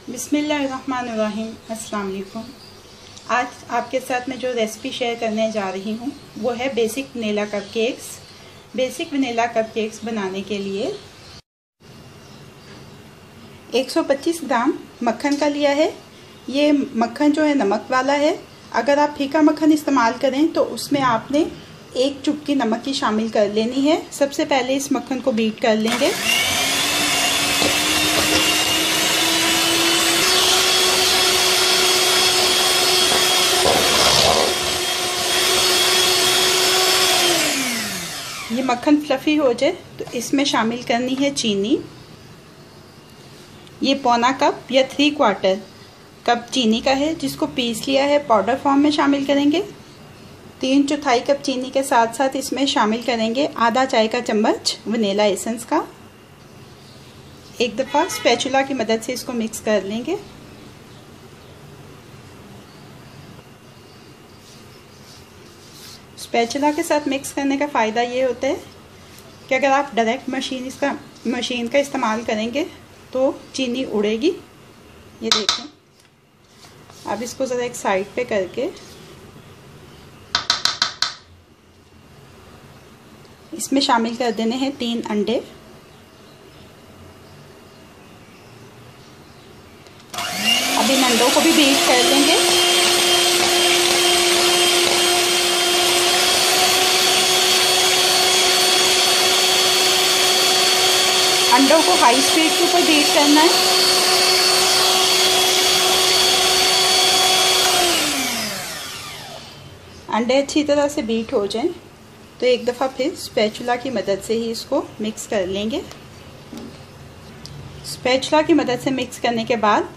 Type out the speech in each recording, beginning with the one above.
बिस्मिल्लाहिर्रहमानिर्रहीम। अस्सलाम वालेकुम। आज आपके साथ मैं जो रेसिपी शेयर करने जा रही हूँ वो है basic vanilla cupcakes. Basic vanilla cupcakes बनाने के लिए 125 ग्राम मक्खन का लिया है। ये मक्खन जो है नमक वाला है। अगर आप फीका मक्खन इस्तेमाल करें तो उसमें आपने 1 चुटकी नमक की शामिल कर लेनी है। सबसे पहले इस मक्खन को बीट कर लेंगे। ये मक्खन फ्लफ़ी हो जाए तो इसमें शामिल करनी है चीनी। ये पौना कप या 3/4 कप चीनी का है, जिसको पीस लिया है, पाउडर फॉर्म में शामिल करेंगे। 3/4 कप चीनी के साथ साथ इसमें शामिल करेंगे आधा चाय का चम्मच वनीला एसेंस का। एक दफ़ा स्पैचुला की मदद से इसको मिक्स कर लेंगे। स्पैचुला के साथ मिक्स करने का फ़ायदा ये होता है कि अगर आप डायरेक्ट मशीन का इस्तेमाल करेंगे तो चीनी उड़ेगी। ये देखें। अब इसको ज़रा एक साइड पे करके इसमें शामिल कर देने हैं 3 अंडे। अब इन अंडों को भी बीट कर लेंगे। अंडों को हाई स्पीड के ऊपर बीट करना है। अंडे अच्छी तरह से बीट हो जाएं तो एक दफ़ा फिर स्पैचुला की मदद से ही इसको मिक्स कर लेंगे। स्पैचुला की मदद से मिक्स करने के बाद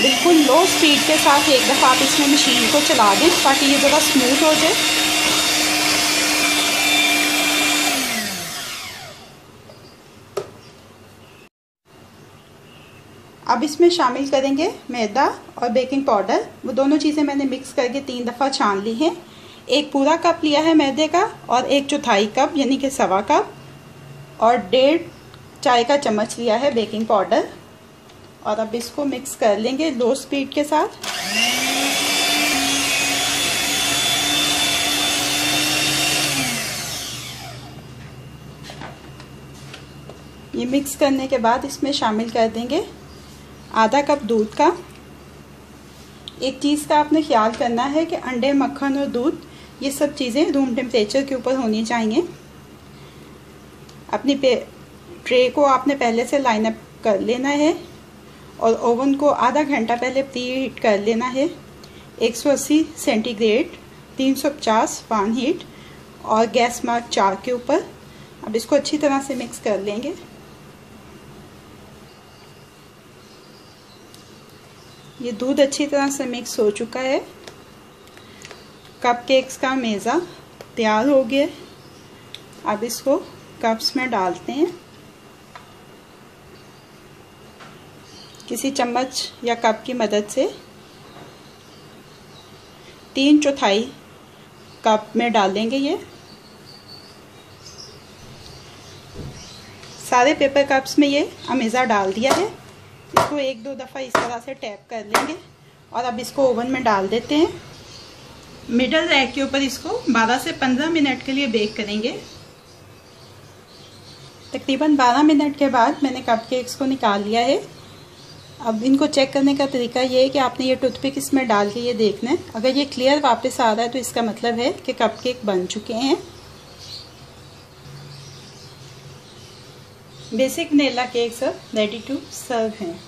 बिल्कुल लो स्पीड के साथ एक दफ़ा आप इसमें मशीन को चला दें ताकि ये ज़रा स्मूथ हो जाए। अब इसमें शामिल करेंगे मैदा और बेकिंग पाउडर। वो दोनों चीज़ें मैंने मिक्स करके 3 दफ़ा छान ली हैं। 1 पूरा कप लिया है मैदे का और 1/4 कप यानी कि 1/4 कप और 1.5 चाय का चम्मच लिया है बेकिंग पाउडर। और अब इसको मिक्स कर लेंगे लो स्पीड के साथ। ये मिक्स करने के बाद इसमें शामिल कर देंगे आधा कप दूध का। एक चीज़ का आपने ख्याल करना है कि अंडे, मक्खन और दूध ये सब चीज़ें रूम टेम्परेचर के ऊपर होनी चाहिए। अपनी ट्रे को आपने पहले से लाइन अप कर लेना है और ओवन को आधा घंटा पहले प्री हीट कर लेना है। 180 सेंटीग्रेड 350 फ़ारेनहीट और गैस मार्क 4 के ऊपर। अब इसको अच्छी तरह से मिक्स कर लेंगे। ये दूध अच्छी तरह से मिक्स हो चुका है। कपकेक्स का मेज़ा तैयार हो गया। अब इसको कप्स में डालते हैं। किसी चम्मच या कप की मदद से 3/4 कप में डालेंगे। ये सारे पेपर कप्स में ये अमेज़ा डाल दिया है। इसको 1-2 दफ़ा इस तरह से टैप कर लेंगे और अब इसको ओवन में डाल देते हैं। मिडल रैक के ऊपर इसको 12 से 15 मिनट के लिए बेक करेंगे। तकरीबन 12 मिनट के बाद मैंने कपकेक्स को निकाल लिया है। अब इनको चेक करने का तरीका ये है कि आपने ये टूथपिक इसमें डाल के ये देखना है। अगर ये क्लियर वापस आ रहा है तो इसका मतलब है कि कपकेक बन चुके हैं। Basic vanilla cakes ready to serve हैं।